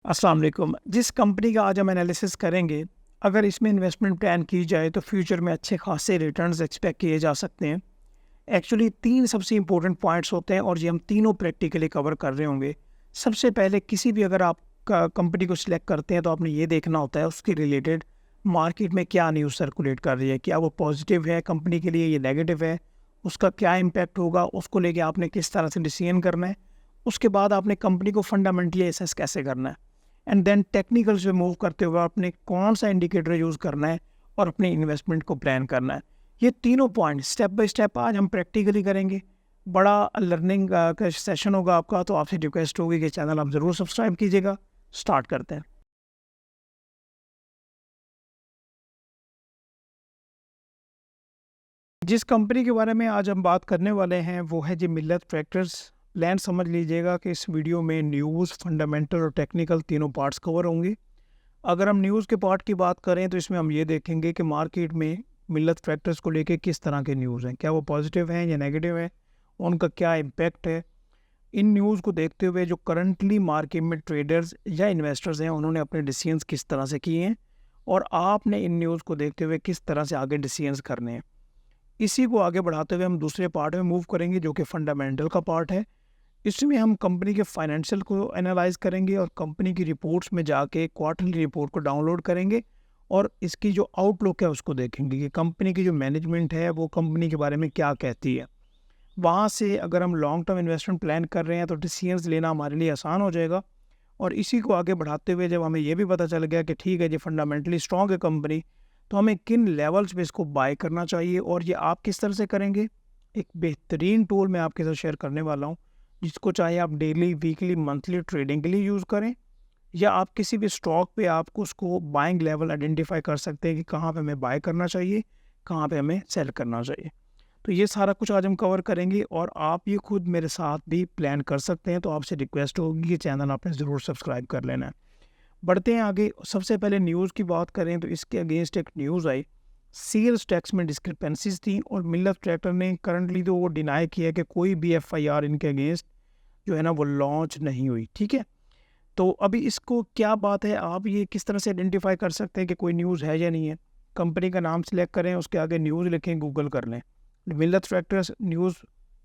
अस्सलाम वालेकुम। जिस कंपनी का आज हम एनालिसिस करेंगे, अगर इसमें इन्वेस्टमेंट प्लान की जाए तो फ्यूचर में अच्छे खासे रिटर्न्स एक्सपेक्ट किए जा सकते हैं। एक्चुअली 3 सबसे इम्पोर्टेंट पॉइंट्स होते हैं और ये हम तीनों प्रैक्टिकली कवर कर रहे होंगे। सबसे पहले किसी भी अगर आप क कंपनी को सिलेक्ट करते हैं तो आपने ये देखना होता है उसके रिलेटेड मार्केट में क्या न्यूज़ सर्कुलेट कर रही है। क्या वो पॉजिटिव है कंपनी के लिए या नेगेटिव है? उसका क्या इम्पैक्ट होगा? उसको लेके आपने किस तरह से डिसीजन करना है? उसके बाद आपने कंपनी को फंडामेंटली असेस कैसे करना है? एंड देन टेक्निकल से मूव करते हुए आपने कौन सा इंडिकेटर यूज़ करना है और अपने इन्वेस्टमेंट को प्लान करना है। ये तीनों पॉइंट स्टेप बाय स्टेप आज हम प्रैक्टिकली करेंगे। बड़ा लर्निंग का सेशन होगा आपका, तो आपसे रिक्वेस्ट होगी कि चैनल आप ज़रूर सब्सक्राइब कीजिएगा। स्टार्ट करते हैं। जिस कंपनी के बारे में आज हम बात करने वाले हैं वो है जी मिल्लत ट्रैक्टर्स। प्लान समझ लीजिएगा कि इस वीडियो में न्यूज़, फंडामेंटल और टेक्निकल तीनों पार्ट्स कवर होंगे। अगर हम न्यूज़ के पार्ट की बात करें तो इसमें हम ये देखेंगे कि मार्केट में मिल्लत फैक्टर्स को लेके किस तरह के न्यूज़ हैं, क्या वो पॉजिटिव हैं या नेगेटिव हैं, उनका क्या इम्पैक्ट है। इन न्यूज़ को देखते हुए जो करंटली मार्केट में ट्रेडर्स या इन्वेस्टर्स हैं उन्होंने अपने डिसीजंस किस तरह से किए हैं और आपने इन न्यूज़ को देखते हुए किस तरह से आगे डिसीजंस करने हैं। इसी को आगे बढ़ाते हुए हम दूसरे पार्ट में मूव करेंगे जो कि फंडामेंटल का पार्ट है। इसमें हम कंपनी के फाइनेंशियल को एनालाइज करेंगे और कंपनी की रिपोर्ट्स में जाके क्वार्टरली रिपोर्ट को डाउनलोड करेंगे और इसकी जो आउटलुक है उसको देखेंगे कि कंपनी की जो मैनेजमेंट है वो कंपनी के बारे में क्या कहती है। वहाँ से अगर हम लॉन्ग टर्म इन्वेस्टमेंट प्लान कर रहे हैं तो डिसीजंस लेना हमारे लिए आसान हो जाएगा। और इसी को आगे बढ़ाते हुए जब हमें ये भी पता चल गया कि ठीक है जी फंडामेंटली स्ट्रॉन्ग है कंपनी, तो हमें किन लेवल्स पे इसको बाय करना चाहिए और ये आप किस तरह से करेंगे। एक बेहतरीन टूल मैं आपके साथ शेयर करने वाला हूँ, जिसको चाहे आप डेली, वीकली, मंथली ट्रेडिंग के लिए यूज़ करें या आप किसी भी स्टॉक पे आपको उसको बाइंग लेवल आइडेंटिफाई कर सकते हैं कि कहाँ पे हमें बाय करना चाहिए, कहाँ पे हमें सेल करना चाहिए। तो ये सारा कुछ आज हम कवर करेंगे और आप ये खुद मेरे साथ भी प्लान कर सकते हैं। तो आपसे रिक्वेस्ट होगी कि चैनल आपने ज़रूर सब्सक्राइब कर लेना है। बढ़ते हैं आगे। सबसे पहले न्यूज़ की बात करें तो इसके अगेंस्ट एक न्यूज़ आई, सेल्स टैक्स में डिस्क्रिपेंसीज थी और मिल्लत ट्रैक्टर ने करंटली तो वो डिनाई किया कि कोई भी एफआईआर इनके अगेंस्ट जो है ना वो लॉन्च नहीं हुई। ठीक है, तो अभी इसको क्या बात है, आप ये किस तरह से आइडेंटिफाई कर सकते हैं कि कोई न्यूज़ है या नहीं है। कंपनी का नाम सेलेक्ट करें, उसके आगे न्यूज़ लिखें, गूगल कर लें मिल्लत ट्रैक्टर्स न्यूज़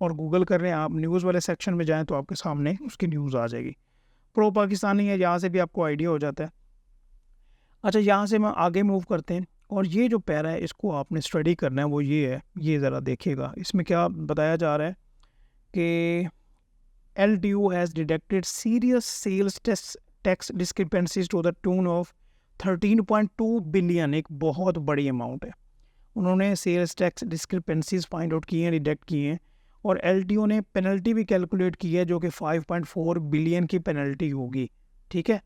और गूगल कर रहे हैं आप, न्यूज़ वाले सेक्शन में जाएँ तो आपके सामने उसकी न्यूज़ आ जाएगी। प्रो पाकिस्तानी है, यहाँ से भी आपको आइडिया हो जाता है। अच्छा, यहाँ से हम आगे मूव करते हैं और ये जो पैरा है इसको आपने स्टडी करना है, वो ये है, ये ज़रा देखिएगा। इसमें क्या बताया जा रहा है कि LTU has detected serious sales tax discrepancies to the tune of 13.2 billion, एक बहुत बड़ी अमाउंट है। उन्होंने sales tax discrepancies find out किए हैं, डिटेक्ट किए हैं और एलटीयू ने पेनल्टी भी कैलकुलेट की है जो कि 5.4 बिलियन की पेनल्टी होगी। ठीक है,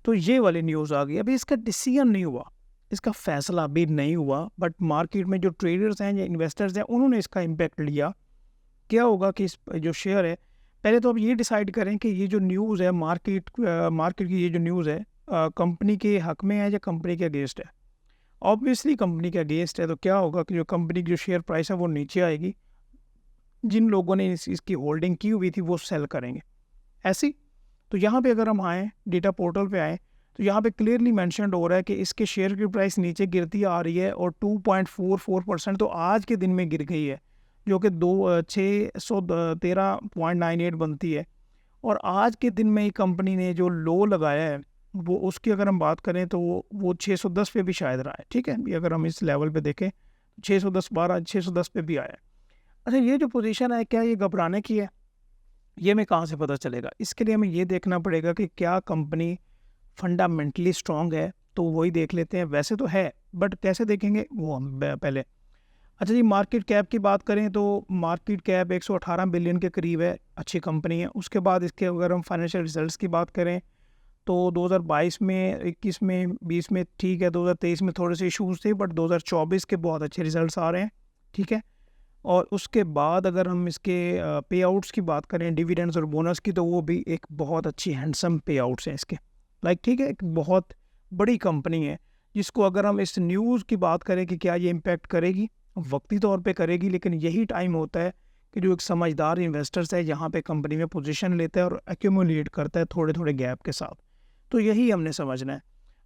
तो ये वाली न्यूज़ आ गई। अभी इसका डिसीजन नहीं हुआ, इसका फैसला अभी नहीं हुआ, बट मार्केट में जो ट्रेडर्स हैं या इन्वेस्टर्स हैं उन्होंने इसका इम्पैक्ट लिया। क्या होगा कि इस जो शेयर है, पहले तो आप ये डिसाइड करें कि ये जो न्यूज़ है मार्केट की ये जो न्यूज़ है कंपनी के हक में है या कंपनी के अगेंस्ट है। ऑब्वियसली कंपनी के अगेंस्ट है, तो क्या होगा कि जो कंपनी की जो शेयर प्राइस है वो नीचे आएगी। जिन लोगों ने इसकी होल्डिंग की हुई थी वो सेल करेंगे। ऐसी तो यहाँ पे अगर हम आएँ, डेटा पोर्टल पे आएँ, तो यहाँ पे क्लियरली मेंशन्ड हो रहा है कि इसके शेयर की प्राइस नीचे गिरती आ रही है और 2.44% तो आज के दिन में गिर गई है, जो कि 613.98 बनती है। और आज के दिन में ही कंपनी ने जो लो लगाया है वो उसकी अगर हम बात करें तो वो 610 पे भी शायद रहा है। ठीक है, ये अगर हम इस लेवल पे देखें 610 12 610 पे भी आया है। अच्छा, ये जो पोजीशन है क्या ये घबराने की है? ये हमें कहाँ से पता चलेगा? इसके लिए हमें ये देखना पड़ेगा कि क्या कंपनी फंडामेंटली स्ट्रॉन्ग है, तो वही देख लेते हैं। वैसे तो है, बट कैसे देखेंगे वो हम पहले। अच्छा जी, मार्केट कैप की बात करें तो मार्केट कैप 118 बिलियन के करीब है, अच्छी कंपनी है। उसके बाद इसके अगर हम फाइनेंशियल रिजल्ट्स की बात करें तो 2022 में, 21 में, 20 में ठीक है, 2023 में थोड़े से इश्यूज थे, बट 2024 के बहुत अच्छे रिजल्ट्स आ रहे हैं। ठीक है, और उसके बाद अगर हम इसके पे आउट्स की बात करें, डिविडेंड्स और बोनस की, तो वो भी एक बहुत अच्छी हैंडसम पे आउट्स हैं इसके। ठीक है, एक बहुत बड़ी कंपनी है जिसको अगर हम इस न्यूज़ की बात करें कि क्या ये इम्पेक्ट करेगी, वक्ती तौर पे करेगी, लेकिन यही टाइम होता है कि जो एक समझदार इन्वेस्टर्स है यहाँ पे कंपनी में पोजीशन लेता है और एक्यूमुलेट करता है थोड़े थोड़े गैप के साथ। तो यही हमने समझना है।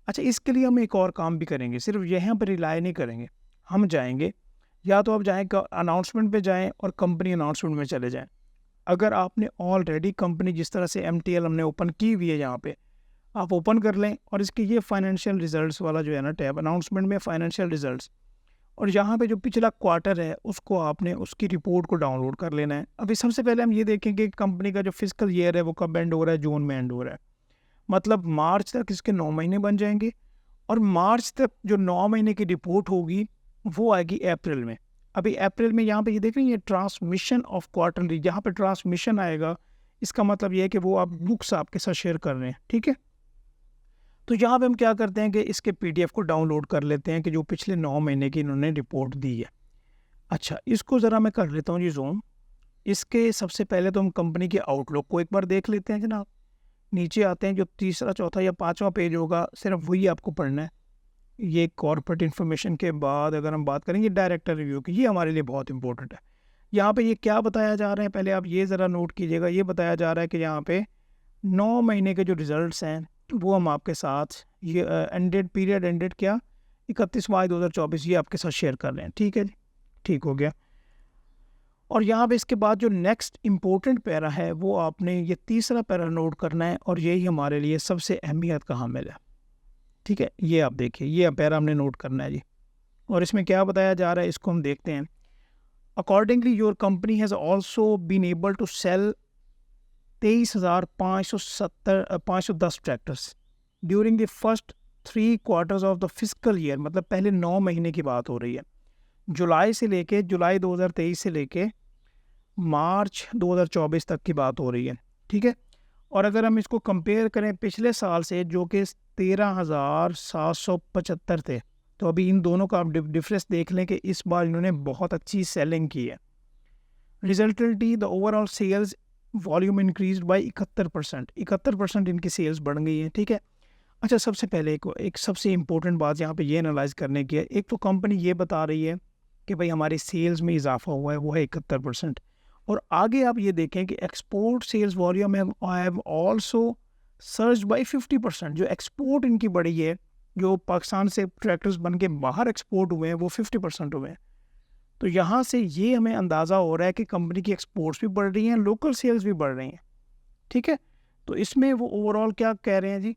अच्छा, इसके लिए हम एक और काम भी करेंगे, सिर्फ यहाँ पर रिलाई नहीं करेंगे। हम जाएंगे, या तो आप जाएँ अनाउंसमेंट पे जाएँ और कंपनी अनाउंसमेंट में चले जाएँ। अगर आपने ऑलरेडी कंपनी जिस तरह से MTL हमने ओपन की हुई है यहाँ पे, आप ओपन कर लें और इसके ये फाइनेंशियल रिजल्ट्स वाला जो है ना टैब, अनाउंसमेंट में फाइनेंशियल रिजल्ट्स, और यहाँ पे जो पिछला क्वार्टर है उसको आपने उसकी रिपोर्ट को डाउनलोड कर लेना है। अभी सबसे पहले हम ये देखेंगे कि कंपनी का जो फिजिकल ईयर है वो कब एंड हो रहा है, जून में एंड हो रहा है। मतलब मार्च तक इसके 9 महीने बन जाएंगे, और मार्च तक जो 9 महीने की रिपोर्ट होगी वो आएगी अप्रैल में। अभी अप्रैल में यहाँ पे ये देख रहे हैं, ये ट्रांसमिशन ऑफ क्वार्टरली, यहाँ पे ट्रांसमिशन आएगा, इसका मतलब ये है कि वो आप बुक्स आपके साथ शेयर कर रहे हैं, ठीक है। तो यहाँ पे हम क्या करते हैं कि इसके PDF को डाउनलोड कर लेते हैं कि जो पिछले 9 महीने की इन्होंने रिपोर्ट दी है। अच्छा, इसको ज़रा मैं कर लेता हूँ जी जूम। इसके सबसे पहले तो हम कंपनी के आउटलुक को एक बार देख लेते हैं जनाब। नीचे आते हैं, जो तीसरा चौथा या पाँचवा पेज होगा सिर्फ वही आपको पढ़ना है। ये कॉर्पोरेट इन्फॉर्मेशन के बाद अगर हम बात करेंगे डायरेक्टर रिव्यू की, ये हमारे लिए बहुत इंपॉर्टेंट है। यहाँ पे ये क्या बताया जा रहा है, पहले आप ये ज़रा नोट कीजिएगा। ये बताया जा रहा है कि यहाँ पे 9 महीने के जो रिजल्ट्स हैं वो हम आपके साथ, ये एंडेड पीरियड एंडेड क्या 31 मार्च 2024, ये आपके साथ शेयर कर रहे हैं, ठीक है जी, ठीक हो गया। और यहाँ पे इसके बाद जो नेक्स्ट इम्पोर्टेंट पैरा है वो आपने ये तीसरा पैरा नोट करना है, और यही हमारे लिए सबसे अहमियत का हामिल है, ठीक है। ये आप देखिए, ये पैरा हमने नोट करना है जी। और इसमें क्या बताया जा रहा है इसको हम देखते हैं। Accordingly your company has also been able to sell 23,510 tractors during the first 3 quarters of the physical year. मतलब पहले 9 महीने की बात हो रही है, जुलाई 2023 से लेके मार्च 2024 तक की बात हो रही है, ठीक है। और अगर हम इसको कंपेयर करें पिछले साल से जो कि 13,775 थे, तो अभी इन दोनों का आप डिफरेंस देख लें कि इस बार इन्होंने बहुत अच्छी सेलिंग की है। Resultantly the overall sales volume increase by 71% इनकी सेल्स बढ़ गई है, ठीक है। अच्छा, सबसे पहले एक सबसे इम्पोर्टेंट बात यहाँ पे ये एनालाइज करने की है। एक तो कंपनी ये बता रही है कि भाई हमारी सेल्स में इजाफा हुआ है, वो है 71%। और आगे आप ये देखें कि export sales volume have also surge by 50%। जो एक्सपोर्ट इनकी बढ़ी है, जो पाकिस्तान से ट्रैक्टर्स बन के बाहर एक्सपोर्ट हुए हैं वो 50% हुए हैं। तो यहाँ से ये हमें अंदाज़ा हो रहा है कि कंपनी की एक्सपोर्ट्स भी बढ़ रही हैं, लोकल सेल्स भी बढ़ रही हैं, ठीक है। तो इसमें वो ओवरऑल क्या कह रहे हैं जी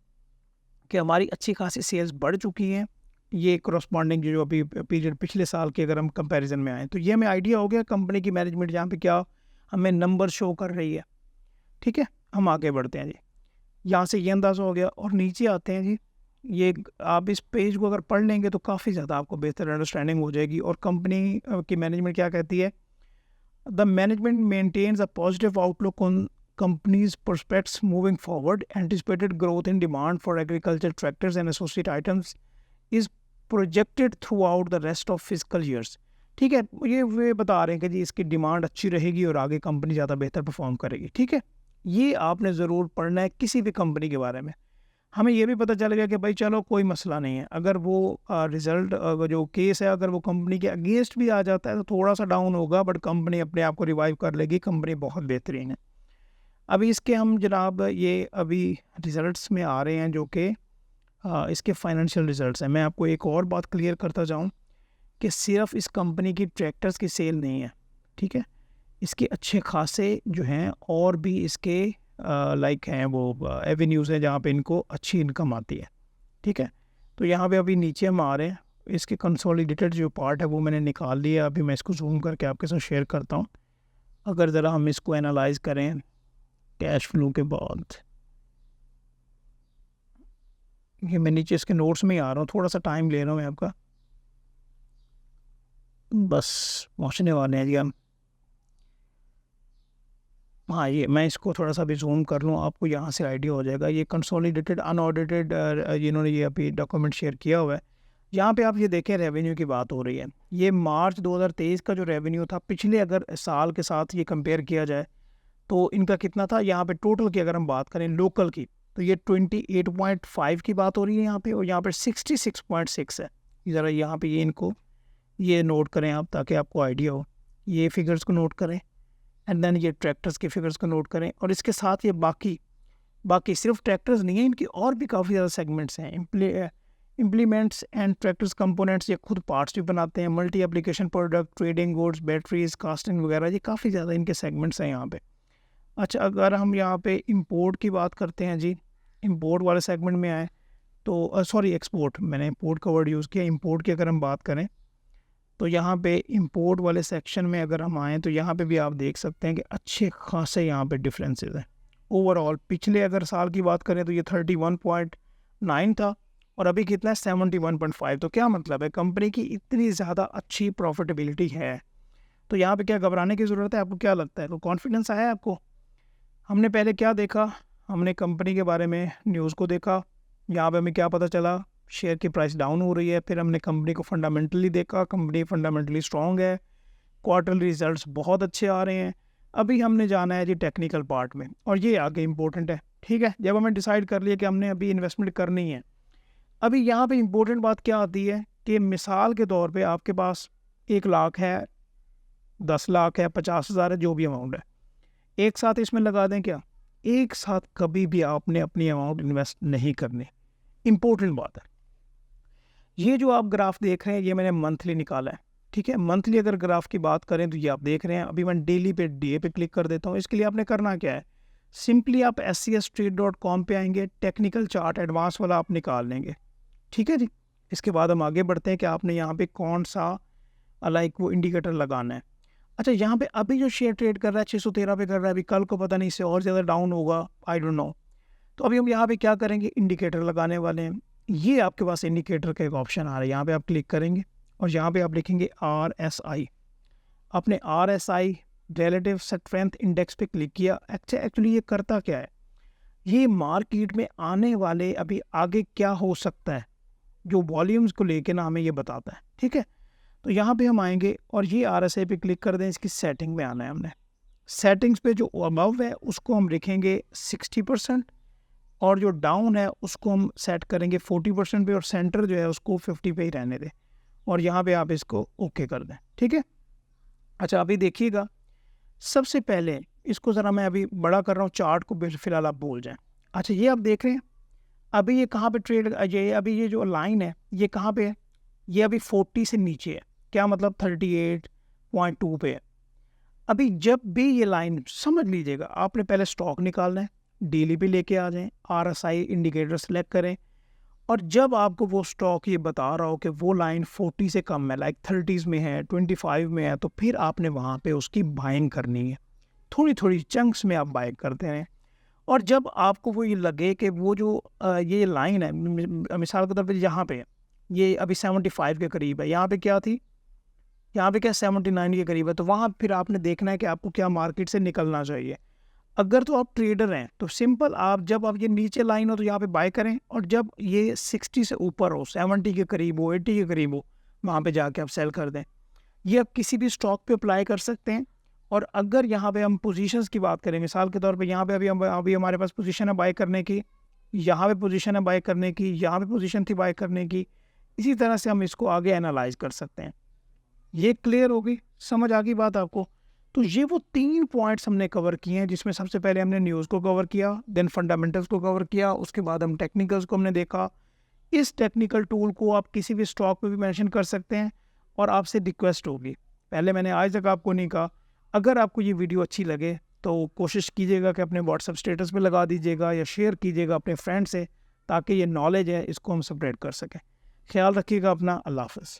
कि हमारी अच्छी खासी सेल्स बढ़ चुकी हैं। ये करस्पॉन्डिंग जो अभी पीरियड पिछले साल के अगर हम कंपैरिजन में आए तो ये हमें आइडिया हो गया कंपनी की मैनेजमेंट जहाँ पे क्या हमें नंबर शो कर रही है, ठीक है। हम आगे बढ़ते हैं जी, यहाँ से ये अंदाज़ा हो गया। और नीचे आते हैं जी, ये आप इस पेज को अगर पढ़ लेंगे तो काफ़ी ज़्यादा आपको बेहतर अंडरस्टैंडिंग हो जाएगी। और कंपनी की मैनेजमेंट क्या कहती है, the management maintains a positive outlook on companies prospects moving forward. Anticipated growth in demand for agriculture tractors and associated items is projected throughout the rest of fiscal years. ठीक है, ये वे बता रहे हैं कि जी इसकी डिमांड अच्छी रहेगी और आगे कंपनी ज़्यादा बेहतर परफॉर्म करेगी, ठीक है। ये आपने ज़रूर पढ़ना है किसी भी कंपनी के बारे में। हमें ये भी पता चल गया कि भाई चलो कोई मसला नहीं है, अगर वो रिज़ल्ट जो केस है अगर वो कंपनी के अगेंस्ट भी आ जाता है तो थोड़ा सा डाउन होगा, बट कंपनी अपने आप को रिवाइव कर लेगी, कंपनी बहुत बेहतरीन है। अभी इसके हम जनाब ये अभी रिज़ल्ट्स में आ रहे हैं जो कि इसके फाइनेंशियल रिज़ल्ट्स हैं। मैं आपको एक और बात क्लियर करता जाऊं कि सिर्फ इस कंपनी की ट्रैक्टर्स की सेल नहीं है, ठीक है। इसके अच्छे खासे जो हैं और भी इसके लाइक हैं वो एवेन्यूज़ हैं जहाँ पे इनको अच्छी इनकम आती है, ठीक है। तो यहाँ पे अभी नीचे हम आ रहे हैं, इसके कंसोलिडेटेड जो पार्ट है वो मैंने निकाल लिया। अभी मैं इसको जूम करके आपके साथ शेयर करता हूँ। अगर ज़रा हम इसको एनालाइज करें कैश फ्लो के बाद, ये मैं नीचे इसके नोट्स में ही आ रहा हूँ, थोड़ा सा टाइम ले रहा हूँ मैं आपका, बस पहुँचने वाले हैं जी हम। हाँ, ये मैं इसको थोड़ा सा भी जूम कर लूँ, आपको यहाँ से आइडिया हो जाएगा। ये कंसोलिडेटेड अनऑडिटेड इन्होंने ये अभी डॉक्यूमेंट शेयर किया हुआ है। यहाँ पे आप ये देखें रेवेन्यू की बात हो रही है। ये मार्च 2023 का जो रेवेन्यू था पिछले अगर साल के साथ ये कंपेयर किया जाए तो इनका कितना था। यहाँ पे टोटल की अगर हम बात करें लोकल की तो ये 28.5 की बात हो रही है यहाँ पे, और यहाँ पे 66.6 है। ज़रा यहाँ पे ये इनको ये नोट करें आप ताकि आपको आइडिया हो। ये फिगर्स को नोट करें एंड देन ये ट्रैक्टर्स के फिगर्स को नोट करें, और इसके साथ ये बाकी बाकी सिर्फ ट्रैक्टर्स नहीं है, इनकी और भी काफ़ी ज़्यादा सेगमेंट्स हैं। इम्प्लीमेंट्स एंड ट्रैक्टर्स कंपोनेंट्स, ये खुद पार्ट्स भी बनाते हैं। Multi application product, trading goods, batteries, casting वगैरह, ये काफ़ी ज़्यादा इनके सेगमेंट्स हैं यहाँ पे। अच्छा, अगर हम यहाँ पे इंपोर्ट की बात करते हैं जी, इंपोर्ट वाले सेगमेंट में आए तो सॉरी एक्सपोर्ट, मैंने इंपोर्ट का वर्ड यूज़ किया। इंपोर्ट की अगर हम बात करें तो यहाँ पे इंपोर्ट वाले सेक्शन में अगर हम आएँ तो यहाँ पे भी आप देख सकते हैं कि अच्छे खासे यहाँ पे डिफरेंसेस हैं। ओवरऑल पिछले अगर साल की बात करें तो ये 31.9 था और अभी कितना है 71.5। तो क्या मतलब है, कंपनी की इतनी ज़्यादा अच्छी प्रॉफिटेबिलिटी है, तो यहाँ पे क्या घबराने की ज़रूरत है? आपको क्या लगता है, तो कॉन्फिडेंस आया है आपको? हमने पहले क्या देखा, हमने कंपनी के बारे में न्यूज़ को देखा, यहाँ पे हमें क्या पता चला, शेयर की प्राइस डाउन हो रही है। फिर हमने कंपनी को फंडामेंटली देखा, कंपनी फंडामेंटली स्ट्रॉन्ग है, क्वार्टरली रिजल्ट्स बहुत अच्छे आ रहे हैं। अभी हमने जाना है जी टेक्निकल पार्ट में, और ये आगे इम्पोर्टेंट है। ठीक है, जब हमें डिसाइड कर लिया कि हमने अभी इन्वेस्टमेंट करनी है, अभी यहाँ पे इम्पोर्टेंट बात क्या आती है कि मिसाल के तौर पे आपके पास 1 लाख है, 10 लाख है, 50,000 है, जो भी अमाउंट है, एक साथ इसमें लगा दें क्या? एक साथ कभी भी आपने अपनी अमाउंट इन्वेस्ट नहीं करनी। इम्पोर्टेंट बात है। ये जो आप ग्राफ देख रहे हैं ये मैंने मंथली निकाला है। ठीक है, मंथली अगर ग्राफ की बात करें तो ये आप देख रहे हैं। अभी मैं डेली पे डे पे क्लिक कर देता हूँ। इसके लिए आपने करना क्या है, सिंपली आप scstrade.com पे आएंगे, टेक्निकल चार्ट एडवांस वाला आप निकाल लेंगे। ठीक है जी, इसके बाद हम आगे बढ़ते हैं कि आपने यहाँ पे कौन सा लाइक वो इंडिकेटर लगाना है। अच्छा, यहाँ पे अभी जो शेयर ट्रेड कर रहा है 613 पे कर रहा है, अभी कल को पता नहीं इससे और ज़्यादा डाउन होगा, आई डोंट नो। तो अभी हम यहाँ पे क्या करेंगे, इंडिकेटर लगाने वाले हैं। ये आपके पास इंडिकेटर का एक ऑप्शन आ रहा है, यहाँ पे आप क्लिक करेंगे और यहाँ पे आप लिखेंगे RSI। आपने RSI रिलेटिव स्ट्रेंथ इंडेक्स पे क्लिक किया। अच्छा, एक्चुअली ये करता क्या है, ये मार्केट में आने वाले अभी आगे क्या हो सकता है जो वॉल्यूम्स को लेके ना हमें ये बताता है। ठीक है, तो यहाँ पे हम आएंगे और ये RSI पे क्लिक कर दें। इसकी सेटिंग में आना है हमने। सेटिंग्स पे जो अबव है उसको हम लिखेंगे 60% और जो डाउन है उसको हम सेट करेंगे 40% पे, और सेंटर जो है उसको 50 पे ही रहने दें, और यहाँ पे आप इसको ओके कर दें। ठीक है, अच्छा अभी देखिएगा, सबसे पहले इसको ज़रा मैं अभी बड़ा कर रहा हूँ, चार्ट को फिलहाल आप भूल जाएं। अच्छा, ये आप देख रहे हैं अभी ये कहाँ पे ट्रेड, ये अभी ये जो लाइन है ये कहाँ पे है, ये अभी 40 से नीचे है। क्या मतलब 38.2 पे है। अभी जब भी ये लाइन, समझ लीजिएगा, आपने पहले स्टॉक निकालना है, डेली पे लेके आ जाएं, RSI इंडिकेटर सेलेक्ट करें, और जब आपको वो स्टॉक ये बता रहा हो कि वो लाइन 40 से कम है, लाइक 30s में है, 25 में है, तो फिर आपने वहाँ पे उसकी बाइंग करनी है। थोड़ी थोड़ी चंक्स में आप बाइंग करते हैं, और जब आपको वो ये लगे कि वो जो ये लाइन है, मिसाल के तौर पर यहाँ पे ये अभी 75 के करीब है, यहाँ पे क्या थी, यहाँ पे क्या 79 के करीब है, तो वहाँ फिर आपने देखना है कि आपको क्या मार्केट से निकलना चाहिए। अगर तो आप ट्रेडर हैं तो सिंपल आप जब आप ये नीचे लाइन हो तो यहाँ पे बाय करें, और जब ये 60 से ऊपर हो, 70 के करीब हो, 80 के करीब हो, वहाँ पे जाके आप सेल कर दें। ये आप किसी भी स्टॉक पे अप्लाई कर सकते हैं। और अगर यहाँ पे हम पोजीशंस की बात करें, मिसाल के तौर पे यहाँ पे अभी हमारे पास पोजीशन है बाय करने की, यहाँ पे पोजीशन है बाय करने की, यहाँ पे पोजीशन थी बाय करने की, इसी तरह से हम इसको आगे एनालाइज कर सकते हैं। ये क्लियर होगी, समझ आ गई बात आपको? तो ये वो 3 पॉइंट्स हमने कवर किए हैं, जिसमें सबसे पहले हमने न्यूज़ को कवर किया, देन फंडामेंटल्स को कवर किया, उसके बाद हम टेक्निकल्स को हमने देखा। इस टेक्निकल टूल को आप किसी भी स्टॉक पे भी मेंशन कर सकते हैं। और आपसे रिक्वेस्ट होगी, पहले मैंने आज तक आपको नहीं कहा, अगर आपको ये वीडियो अच्छी लगे तो कोशिश कीजिएगा कि अपने व्हाट्सएप स्टेटस पे लगा दीजिएगा या शेयर कीजिएगा अपने फ्रेंड से, ताकि ये नॉलेज है इसको हम स्प्रेड कर सकें। ख्याल रखिएगा अपना, अल्लाह हाफ़िज़।